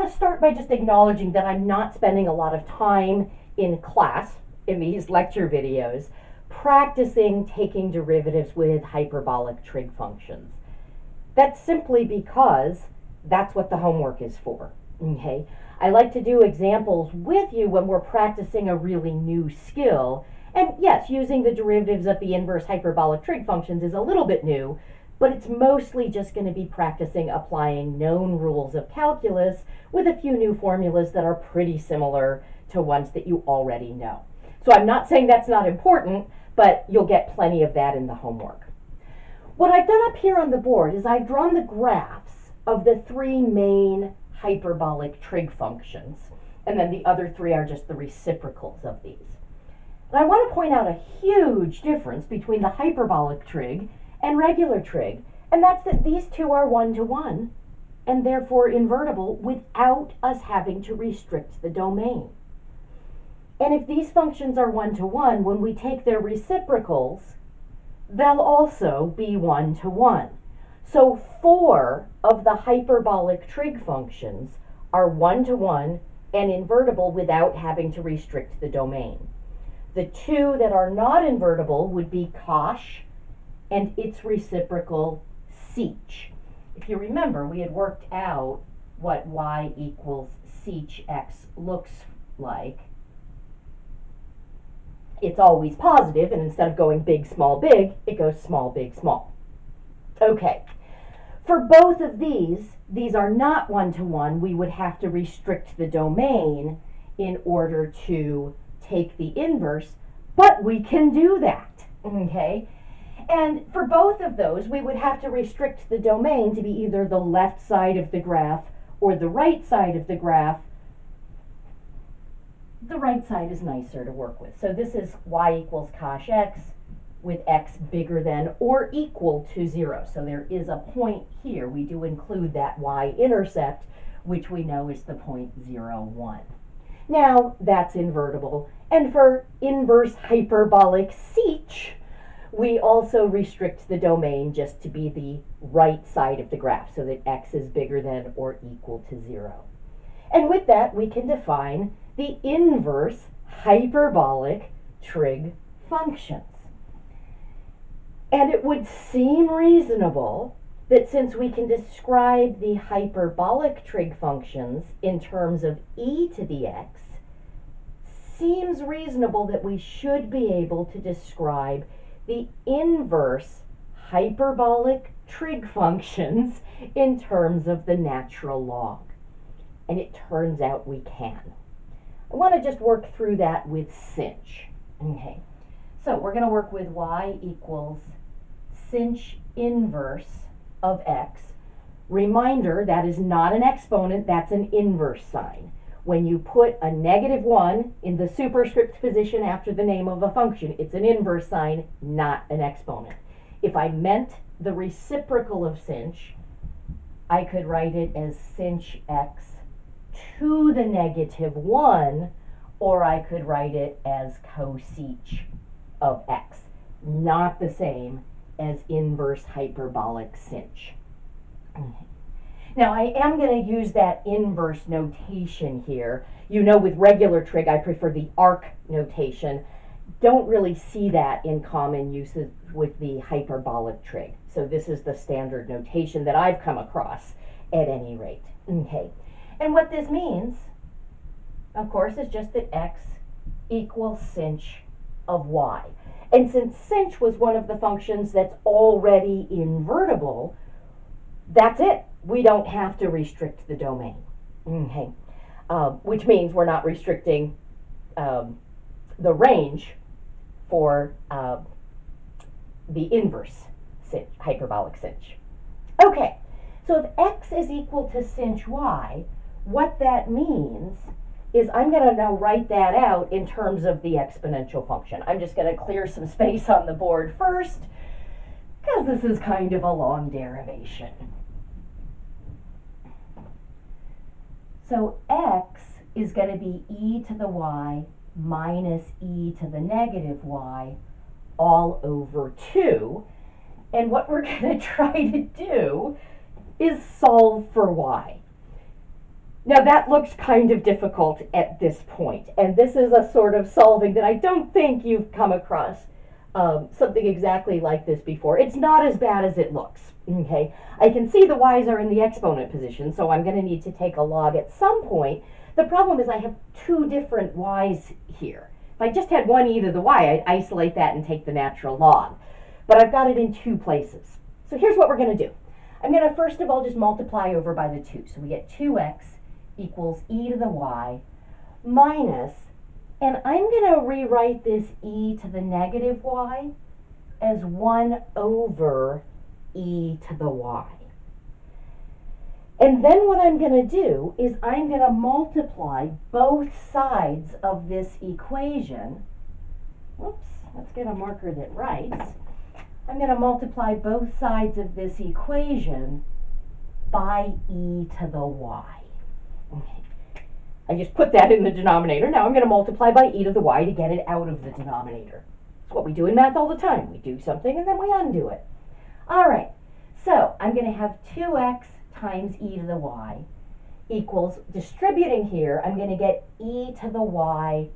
want to start by just acknowledging that I'm not spending a lot of time in class, in these lecture videos, practicing taking derivatives with hyperbolic trig functions. That's simply because that's what the homework is for, okay? I like to do examples with you when we're practicing a really new skill. And yes, using the derivatives of the inverse hyperbolic trig functions is a little bit new, but it's mostly just going to be practicing applying known rules of calculus with a few new formulas that are pretty similar to ones that you already know. So I'm not saying that's not important, but you'll get plenty of that in the homework. What I've done up here on the board is I've drawn the graphs of the three main hyperbolic trig functions, and then the other three are just the reciprocals of these. And I want to point out a huge difference between the hyperbolic trig and regular trig, and that's that these two are one-to-one, and therefore invertible without us having to restrict the domain. And if these functions are one-to-one, when we take their reciprocals, they'll also be one-to-one. So 4 of the hyperbolic trig functions are one-to-one and invertible without having to restrict the domain. The 2 that are not invertible would be cosh and its reciprocal Cinch. If you remember, we had worked out what y equals Cinch x looks like. It's always positive, and instead of going big, big, it goes small, big, small. Okay. For both of these are not one-to-one. We would have to restrict the domain in order to take the inverse, but we can do that, okay? And for both of those, we would have to restrict the domain to be either the left side of the graph or the right side of the graph. The right side is nicer to work with. So this is y equals cosh x with x bigger than or equal to 0. So there is a point here. We do include that y-intercept, which we know is the point 0, 1. Now, that's invertible. And for inverse hyperbolic Cinch, we also restrict the domain just to be the right side of the graph, so that x is bigger than or equal to 0. And with that, we can define the inverse hyperbolic trig functions. And it would seem reasonable that since we can describe the hyperbolic trig functions in terms of e to the x, seems reasonable that we should be able to describe the inverse hyperbolic trig functions in terms of the natural log. And it turns out we can. I want to just work through that with Cinch. Okay, so we're going to work with y equals Cinch inverse of x. Reminder, that is not an exponent, that's an inverse sign. When you put a -1 in the superscript position after the name of a function, it's an inverse sign, not an exponent. If I meant the reciprocal of Cinch, I could write it as Cinch x to the -1, or I could write it as cosecch of x. Not the same as inverse hyperbolic Cinch. Okay. Now, I am going to use that inverse notation here. You know, with regular trig, I prefer the arc notation. Don't really see that in common uses with the hyperbolic trig. So this is the standard notation that I've come across at any rate. Okay. And what this means, of course, is just that x equals Cinch of y. And since Cinch was one of the functions that's already invertible, that's it. We don't have to restrict the domain. Okay. Which means we're not restricting the range for the inverse Cinch, hyperbolic Cinch. Okay, so if x is equal to Cinch y, what that means is I'm going to now write that out in terms of the exponential function. I'm just going to clear some space on the board first, because this is kind of a long derivation. So x is going to be e to the y minus e to the negative y all over 2. And what we're going to try to do is solve for y. Now that looks kind of difficult at this point, and this is a sort of solving that I don't think you've come across something exactly like this before. It's not as bad as it looks, okay? I can see the y's are in the exponent position, so I'm going to need to take a log at some point. The problem is I have two different y's here. If I just had one e to the y, I'd isolate that and take the natural log. But I've got it in two places. So here's what we're going to do. I'm going to first of all just multiply over by the 2. So we get 2x equals e to the y minus, and I'm going to rewrite this e to the negative y as 1 over e to the y. And then what I'm going to do is I'm going to multiply both sides of this equation. Whoops, let's get a marker that writes. I'm going to multiply both sides of this equation by e to the y. Okay. I just put that in the denominator. Now I'm going to multiply by e to the y to get it out of the denominator. It's what we do in math all the time. We do something and then we undo it. All right, so I'm going to have 2x times e to the y equals, distributing here, I'm going to get e to the y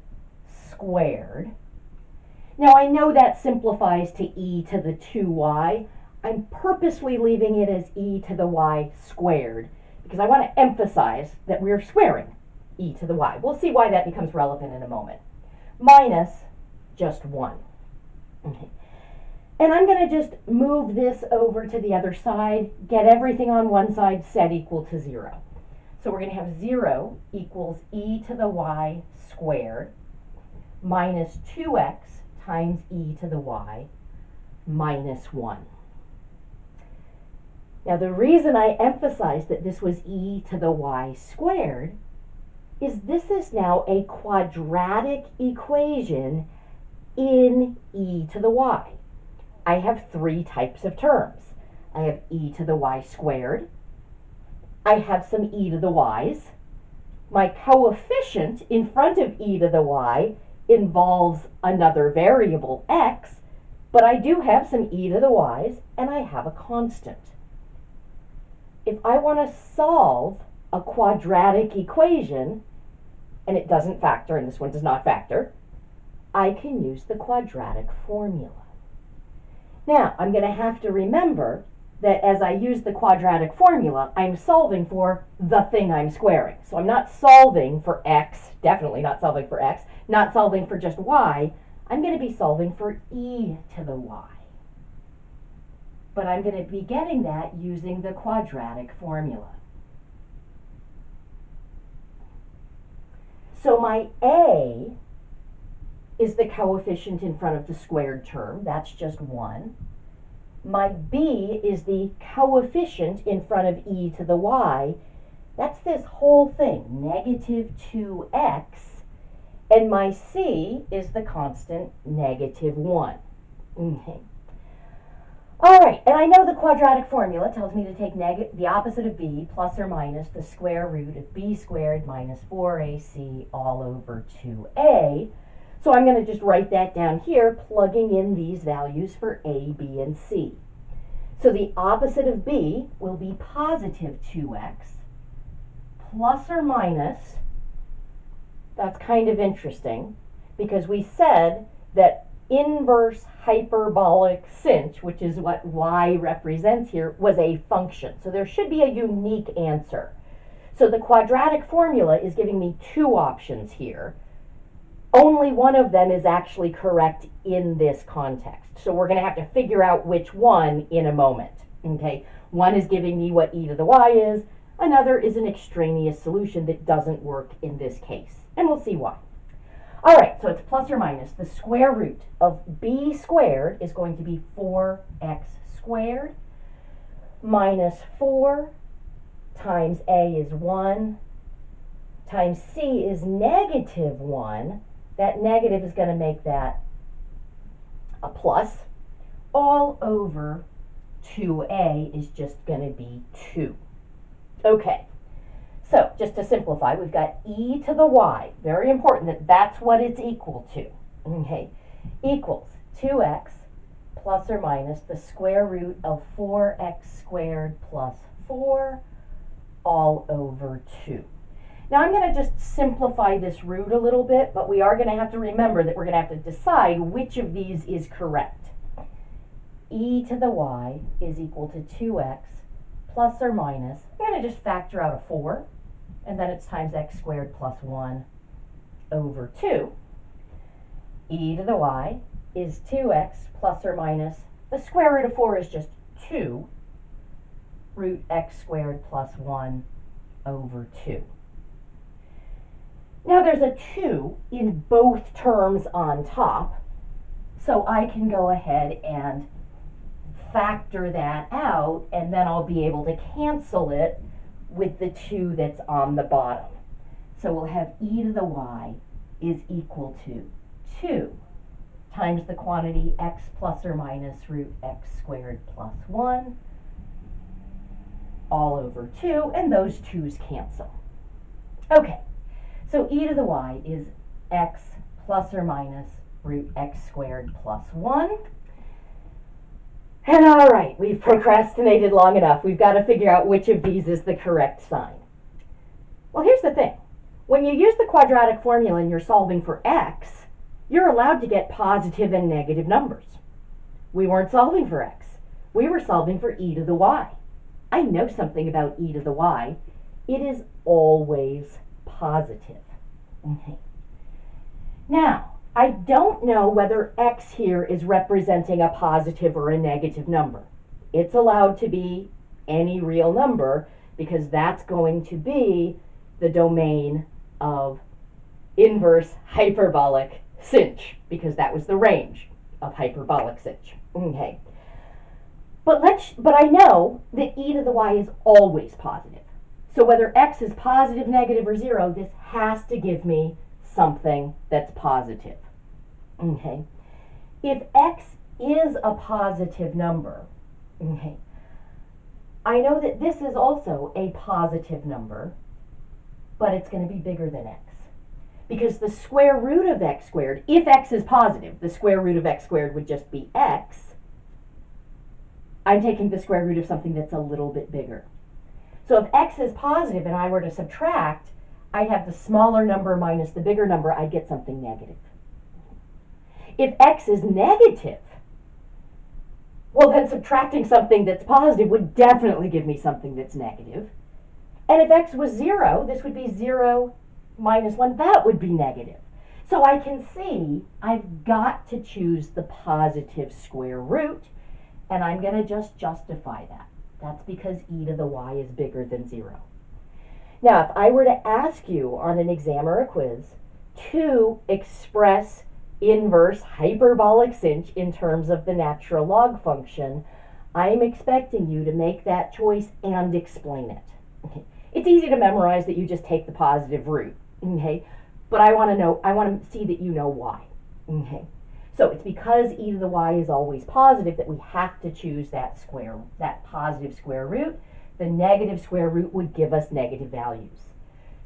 squared. Now I know that simplifies to e to the 2y. I'm purposely leaving it as e to the y squared because I want to emphasize that we're squaring e to the y. We'll see why that becomes relevant in a moment. Minus just 1. Okay. And I'm going to just move this over to the other side, get everything on one side set equal to 0. So we're going to have 0 equals e to the y squared minus 2x times e to the y minus 1. Now the reason I emphasized that this was e to the y squared is this is now a quadratic equation in e to the y. I have 3 types of terms. I have e to the y squared. I have some e to the y's. My coefficient in front of e to the y involves another variable, x, but I do have some e to the y's, and I have a constant. If I want to solve a quadratic equation, and it doesn't factor, and this one does not factor, I can use the quadratic formula. Now, I'm going to have to remember that as I use the quadratic formula, I'm solving for the thing I'm squaring. So I'm not solving for x, definitely not solving for x, not solving for just y. I'm going to be solving for e to the y. But I'm going to be getting that using the quadratic formula. So my a is the coefficient in front of the squared term. That's just 1. My b is the coefficient in front of e to the y. That's this whole thing, negative 2x. And my c is the constant negative 1. Okay. All right, and I know the quadratic formula tells me to take the opposite of b plus or minus the square root of b squared minus 4ac all over 2a. So I'm going to just write that down here, plugging in these values for a, b, and c. So the opposite of b will be positive 2x plus or minus, that's kind of interesting, because we said that inverse hyperbolic cinch, which is what y represents here, was a function. So there should be a unique answer. So the quadratic formula is giving me 2 options here. Only one of them is actually correct in this context. So we're going to have to figure out which one in a moment. Okay? One is giving me what e to the y is. Another is an extraneous solution that doesn't work in this case. And we'll see why. All right, so it's plus or minus. The square root of b squared is going to be 4x squared minus 4 times a is 1 times c is negative 1. That negative is going to make that a plus. All over 2a is just going to be 2. Okay, so just to simplify, we've got e to the y. Very important that that's what it's equal to. Okay, equals 2x plus or minus the square root of 4x squared plus 4 all over 2. Now I'm going to just simplify this root a little bit, but we are going to have to remember that we're going to have to decide which of these is correct. E to the y is equal to 2x plus or minus, I'm going to just factor out a 4, and then it's times x squared plus 1 over 2. E to the y is 2x plus or minus, the square root of 4 is just 2, root x squared plus 1 over 2. Now there's a 2 in both terms on top, so I can go ahead and factor that out, and then I'll be able to cancel it with the 2 that's on the bottom. So we'll have e to the y is equal to 2 times the quantity x plus or minus root x squared plus 1 all over 2, and those 2's cancel. Okay, so e to the y is x plus or minus root x squared plus 1. And all right, we've procrastinated long enough. We've got to figure out which of these is the correct sign. Well, here's the thing. When you use the quadratic formula and you're solving for x, you're allowed to get positive and negative numbers. We weren't solving for x. We were solving for e to the y. I know something about e to the y. It is always positive. Okay. Now, I don't know whether x here is representing a positive or a negative number. It's allowed to be any real number because that's going to be the domain of inverse hyperbolic Cinch, because that was the range of hyperbolic Cinch. Okay. But I know that e to the y is always positive. So whether x is positive, negative, or 0, this has to give me something that's positive. Okay. If x is a positive number, okay, I know that this is also a positive number, but it's going to be bigger than x. Because the square root of x squared, if x is positive, the square root of x squared would just be x. I'm taking the square root of something that's a little bit bigger. So if x is positive and I were to subtract, I'd have the smaller number minus the bigger number, I'd get something negative. If x is negative, well then subtracting something that's positive would definitely give me something that's negative. And if x was 0, this would be 0 minus 1, that would be negative. So I can see I've got to choose the positive square root, and I'm going to just justify that. That's because e to the y is bigger than 0. Now, if I were to ask you on an exam or a quiz to express inverse hyperbolic Cinch in terms of the natural log function, I'm expecting you to make that choice and explain it. Okay. It's easy to memorize that you just take the positive root, okay? But I want to see that you know why, okay? So it's because e to the y is always positive that we have to choose that positive square root. The negative square root would give us negative values.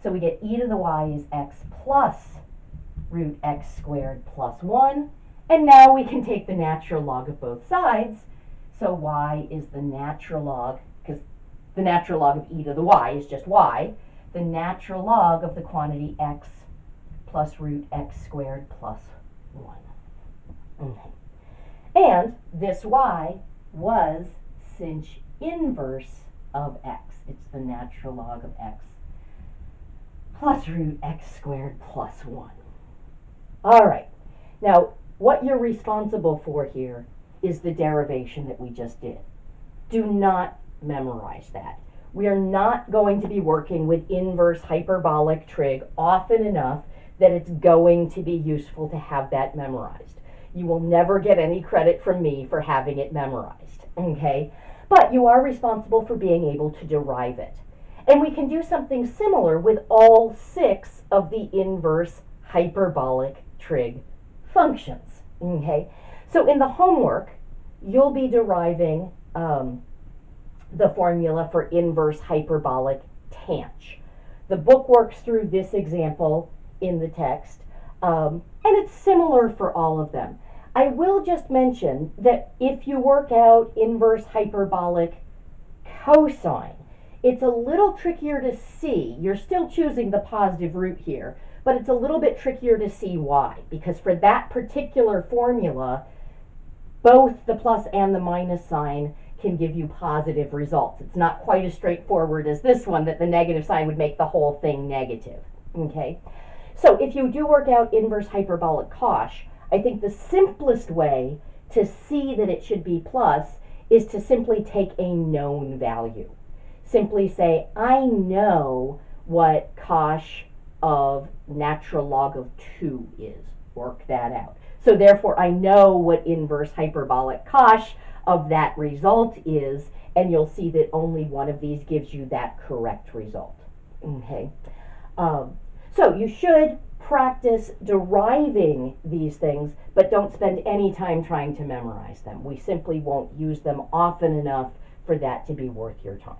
So we get e to the y is x plus root x squared plus 1. And now we can take the natural log of both sides. So y is the natural log, because the natural log of e to the y is just y. The natural log of the quantity x plus root x squared plus 1. Okay. And this y was Cinch inverse of x. It's the natural log of x plus root x squared plus 1. All right. Now, what you're responsible for here is the derivation that we just did. Do not memorize that. We are not going to be working with inverse hyperbolic trig often enough that it's going to be useful to have that memorized. You will never get any credit from me for having it memorized, okay? But you are responsible for being able to derive it. And we can do something similar with all 6 of the inverse hyperbolic trig functions, okay? So in the homework, you'll be deriving the formula for inverse hyperbolic tanh. The book works through this example in the text, and it's similar for all of them. I will just mention that if you work out inverse hyperbolic cosine, It's a little trickier to see. You're still choosing the positive root here, but it's a little bit trickier to see why, because for that particular formula, both the plus and the minus sign can give you positive results. It's not quite as straightforward as this one, that the negative sign would make the whole thing negative. Okay? So if you do work out inverse hyperbolic cosh, I think the simplest way to see that it should be plus is to simply take a known value. Simply say, I know what cosh of natural log of 2 is. Work that out. So therefore, I know what inverse hyperbolic cosh of that result is, and you'll see that only one of these gives you that correct result. Okay. So you should practice deriving these things, but don't spend any time trying to memorize them. We simply won't use them often enough for that to be worth your time.